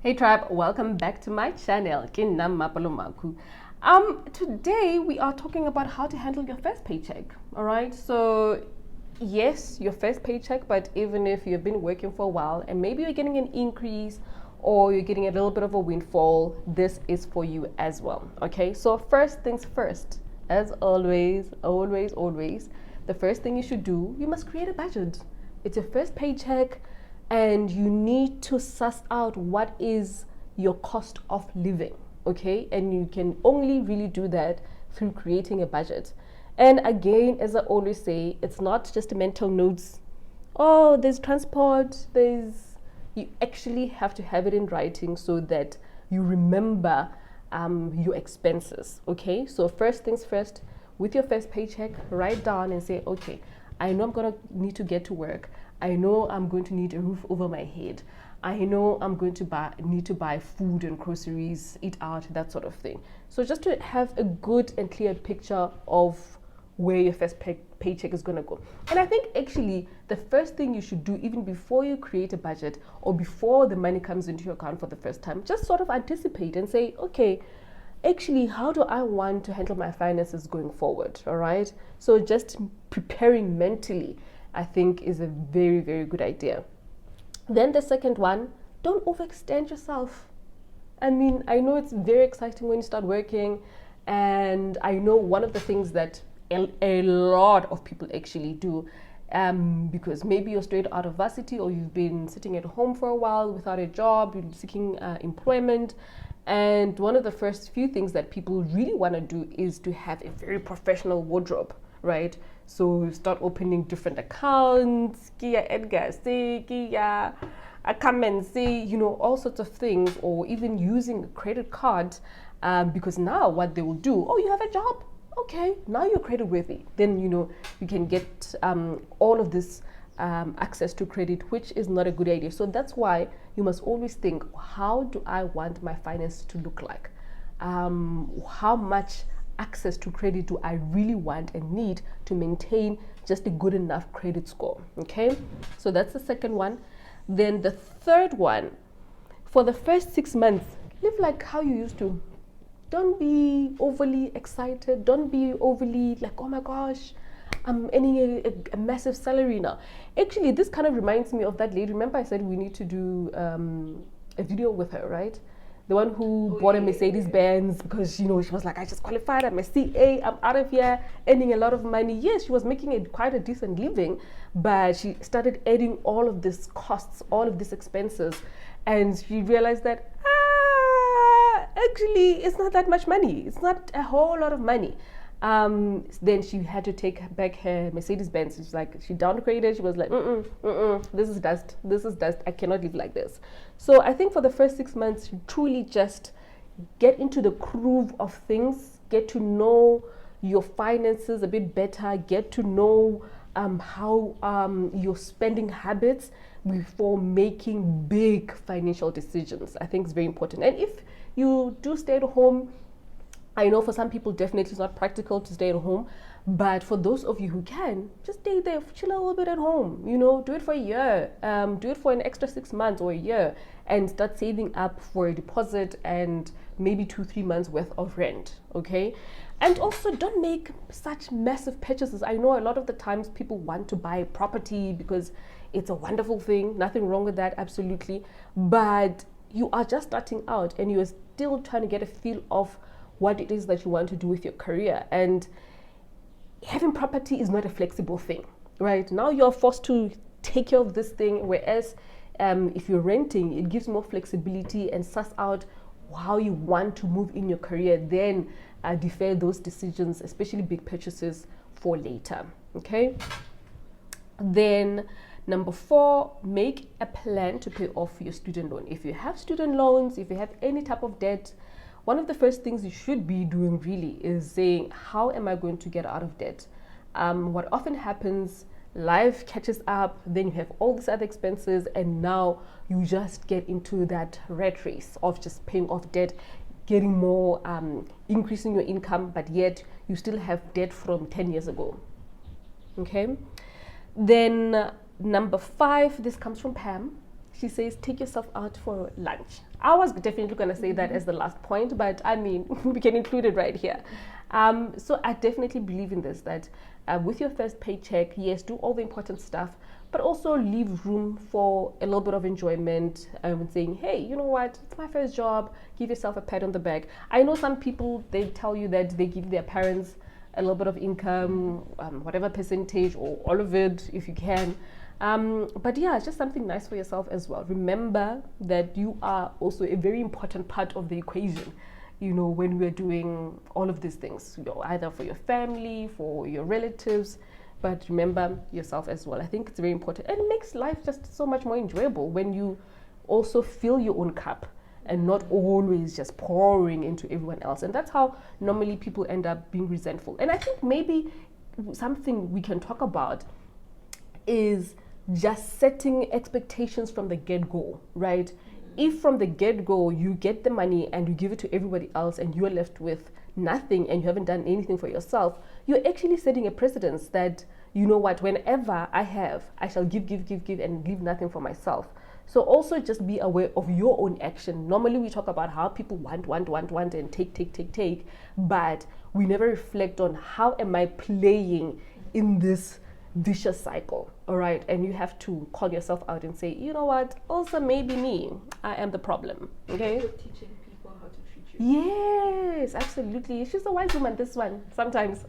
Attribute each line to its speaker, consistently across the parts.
Speaker 1: Hey tribe, welcome back to my channel. Today we are talking about how to handle your first paycheck. All right, so yes, your first paycheck, but even if you've been working for a while and maybe you're getting an increase or you're getting a little bit of a windfall, this is for you as well. Okay, so first things first, as always, the first thing you should do, you must create a budget. It's your first paycheck and you need to suss out what is your cost of living, okay? And you can only really do that through creating a budget. And again, as I always say, it's not just a mental notes. Oh, there's transport, you actually have to have it in writing so that you remember your expenses, okay? So first things first, with your first paycheck, write down and say, okay, I know I'm gonna need to get to work. I know I'm going to need a roof over my head. I know I'm going to need to buy food and groceries, eat out, that sort of thing. So just to have a good and clear picture of where your first paycheck is going to go. And I think actually the first thing you should do, even before you create a budget or before the money comes into your account for the first time, just sort of anticipate and say, okay, actually, how do I want to handle my finances going forward? All right. So just preparing mentally, I think, is a very, very good idea. Then the second one, don't overextend yourself. I mean, I know it's very exciting when you start working, and I know one of the things that a lot of people actually do, because maybe you're straight out of varsity or you've been sitting at home for a while without a job, you're seeking employment. And one of the first few things that people really want to do is to have a very professional wardrobe, right? So start opening different accounts, Kia Edgar, say, Kia, I come and say, all sorts of things, or even using a credit card, because now what they will do, oh, you have a job? Okay, now you're credit worthy. Then, you can get all of this access to credit, which is not a good idea. So that's why you must always think, how do I want my finance to look like? How much access to credit do I really want and need to maintain just a good enough credit score? Okay, so that's the second one. Then the third one, for the first 6 months, live like how you used to. Don't be overly excited. Don't be overly like, oh my gosh, I'm earning a massive salary now. Actually, this kind of reminds me of that lady. Remember I said we need to do a video with her, right? The one who bought a Mercedes Benz because, she was like, I just qualified, I'm a CA, I'm out of here, earning a lot of money. Yes, she was making quite a decent living, but she started adding all of these costs, all of these expenses, and she realized that, actually, it's not that much money. It's not a whole lot of money. Then she had to take back her Mercedes Benz. She's like, she downgraded. She was like, this is dust. This is dust. I cannot live like this. So I think for the first 6 months, you truly just get into the groove of things, get to know your finances a bit better, get to know how your spending habits before making big financial decisions. I think it's very important. And if you do stay at home, I know for some people definitely it's not practical to stay at home, but for those of you who can, just stay there, chill a little bit at home, do it for a year, do it for an extra 6 months or a year, and start saving up for a deposit and maybe 2-3 months worth of rent, okay? And also don't make such massive purchases. I know a lot of the times people want to buy property because it's a wonderful thing, nothing wrong with that, absolutely, but you are just starting out and you are still trying to get a feel of what it is that you want to do with your career. And having property is not a flexible thing, right? Now you're forced to take care of this thing, whereas if you're renting, it gives more flexibility and suss out how you want to move in your career, then defer those decisions, especially big purchases, for later, okay? Then number 4, make a plan to pay off your student loan. If you have student loans, if you have any type of debt, one of the first things you should be doing really is saying, how am I going to get out of debt? What often happens, life catches up, then you have all these other expenses, and now you just get into that rat race of just paying off debt, getting more, increasing your income, but yet you still have debt from 10 years ago. Okay? Then number 5, this comes from Pam. She says, take yourself out for lunch. I was definitely going to say that as the last point, but I mean, we can include it right here. So I definitely believe in this, that with your first paycheck, yes, do all the important stuff, but also leave room for a little bit of enjoyment, saying, hey, you know what, it's my first job, give yourself a pat on the back. I know some people, they tell you that they give their parents a little bit of income, whatever percentage, or all of it if you can. But yeah, it's just something nice for yourself as well. Remember that you are also a very important part of the equation, you know, when we're doing all of these things, you know, either for your family, for your relatives, but remember yourself as well. I think it's very important, and it makes life just so much more enjoyable when you also fill your own cup and not always just pouring into everyone else. And that's how normally people end up being resentful. And I think maybe something we can talk about is just setting expectations from the get-go, right? If from the get-go you get the money and you give it to everybody else and you're left with nothing and you haven't done anything for yourself, you're actually setting a precedence that, you know what, whenever I have, I shall give and leave nothing for myself. So also just be aware of your own action. Normally we talk about how people want and take, but we never reflect on how am I playing in this vicious cycle, all right? And you have to call yourself out and say, you know what, also maybe me, I am the problem, okay?
Speaker 2: You're teaching people how to treat you.
Speaker 1: Yes, absolutely. She's a wise woman, this one, sometimes.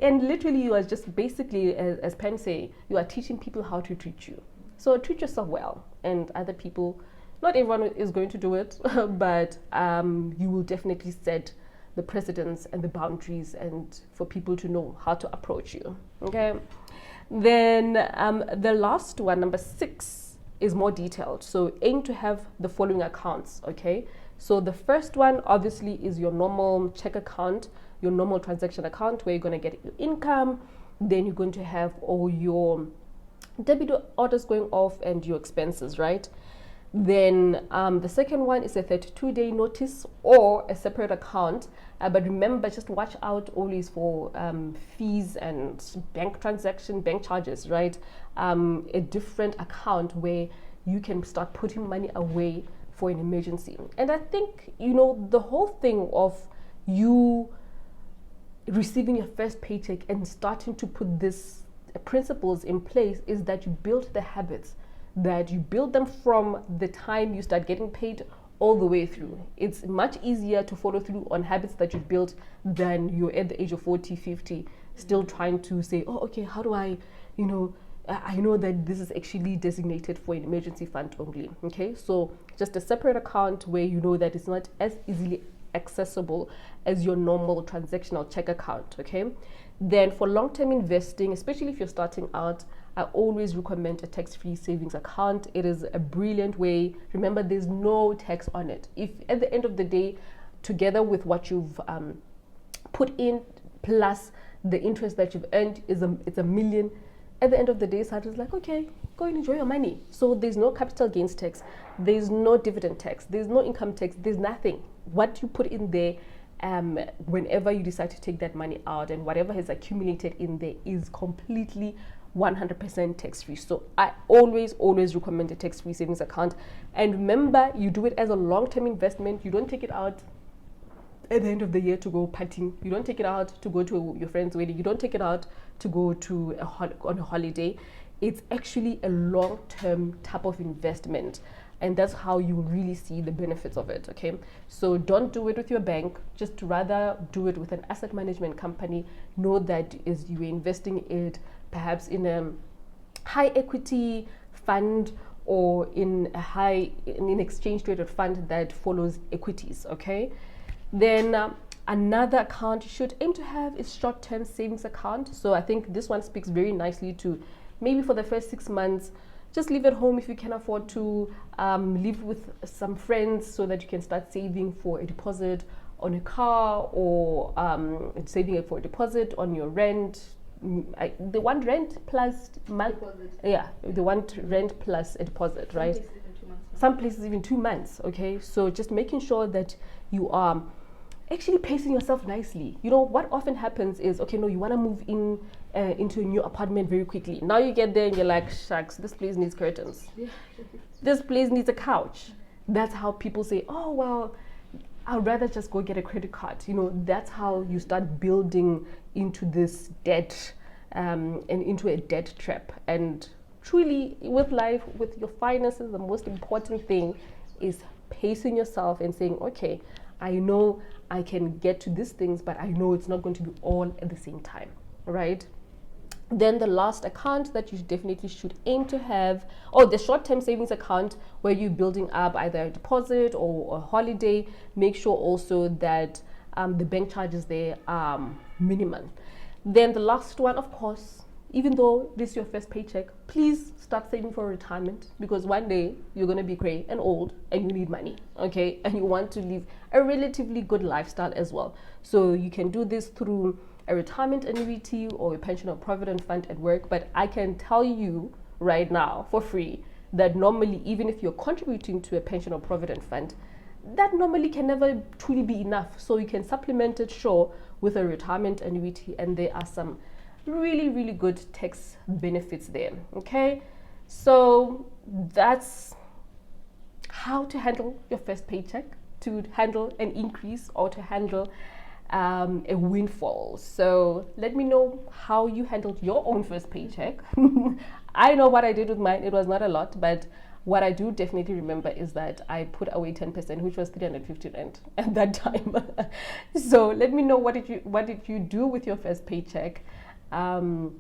Speaker 1: And literally you are just basically, as Pam say, you are teaching people how to treat you. So treat yourself well, and other people, not everyone is going to do it, but you will definitely set the precedents and the boundaries, and for people to know how to approach you. Okay. Then the last one, number 6, is more detailed. So aim to have the following accounts. Okay. So the first one obviously is your normal check account, your normal transaction account, where you're going to get your income. Then you're going to have all your debit orders going off and your expenses, right? Then the second one is a 32-day notice or a separate account. But remember, just watch out always for fees and bank charges, right? A different account where you can start putting money away for an emergency. And I think, you know, the whole thing of you receiving your first paycheck and starting to put this principles in place is that you build the habits, that you build them from the time you start getting paid all the way through. It's much easier to follow through on habits that you built than you're at the age of 40, 50, still trying to say, oh, okay, how do I, you know, I know that this is actually designated for an emergency fund only. Okay, so just a separate account where you know that it's not as easily accessible as your normal transactional check account. Okay. Then for long-term investing, especially if you're starting out, I always recommend a tax-free savings account. It is a brilliant way. Remember, there's no tax on it. If at the end of the day, together with what you've put in plus the interest that you've earned it's $1 million, at the end of the day, Sarah's like, okay, go and enjoy your money. So there's no capital gains tax, there's no dividend tax, there's no income tax, there's nothing. What you put in there, whenever you decide to take that money out, and whatever has accumulated in there is completely 100% tax-free. So I always recommend a tax-free savings account. And remember, you do it as a long-term investment. You don't take it out at the end of the year to go partying. You don't take it out to go to your friend's wedding. You don't take it out to go to on a holiday. It's actually a long-term type of investment. And that's how you really see the benefits of it, okay? So don't do it with your bank, just rather do it with an asset management company. Know that is you're investing it perhaps in a high equity fund or in an exchange traded fund that follows equities, okay? Then another account you should aim to have is short-term savings account. So I think this one speaks very nicely to maybe for the first 6 months, just live at home if you can afford to, live with some friends so that you can start saving for a deposit on a car, or saving it for a deposit on your rent. The one rent plus
Speaker 2: Deposit.
Speaker 1: yeah, the one rent plus a deposit, right? Some places even 2 months, okay? So just making sure that you are actually pacing yourself nicely. You know, what often happens is, okay, no, you want to move in into a new apartment very quickly. Now you get there and you're like, shucks, this place needs curtains.
Speaker 2: Yeah.
Speaker 1: This place needs a couch. That's how people say, oh, well, I'd rather just go get a credit card. That's how you start building into this debt and into a debt trap. And truly, with life, with your finances, the most important thing is pacing yourself and saying, okay, I know I can get to these things, but I know it's not going to be all at the same time, right? Then the last account that you definitely should aim to have, or the short-term savings account where you're building up either a deposit or a holiday, make sure also that the bank charges there are minimal. Then the last one, of course, even though this is your first paycheck, please start saving for retirement, because one day you're going to be gray and old and you need money, okay? And you want to live a relatively good lifestyle as well. So you can do this through a retirement annuity or a pension or provident fund at work. But I can tell you right now for free that normally, even if you're contributing to a pension or provident fund, that normally can never truly be enough. So you can supplement it, sure, with a retirement annuity, and there are some really good tax benefits there, okay? So that's how to handle your first paycheck, to handle an increase or to handle a windfall. So let me know how you handled your own first paycheck. I know what I did with mine. It was not a lot, but what I do definitely remember is that I put away 10%, which was 350 rand at that time. So let me know what did you do with your first paycheck, and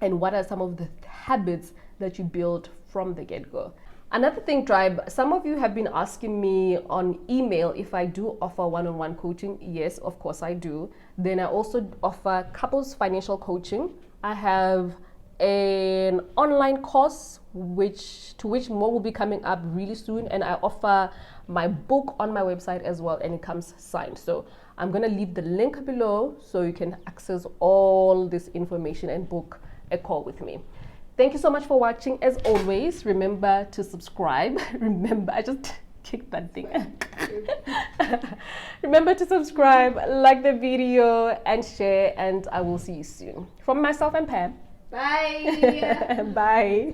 Speaker 1: what are some of the habits that you built from the get-go. Another thing, tribe, some of you have been asking me on email if I do offer one-on-one coaching. Yes, of course I do. Then I also offer couples financial coaching. I have an online course to which more will be coming up really soon, and I offer my book on my website as well, and it comes signed. So I'm going to leave the link below so you can access all this information and book a call with me. Thank you so much for watching. As always, remember to subscribe. Remember, I just kicked that thing. Remember to subscribe, like the video, and share, and I will see you soon. From myself and Pam.
Speaker 2: Bye.
Speaker 1: Bye.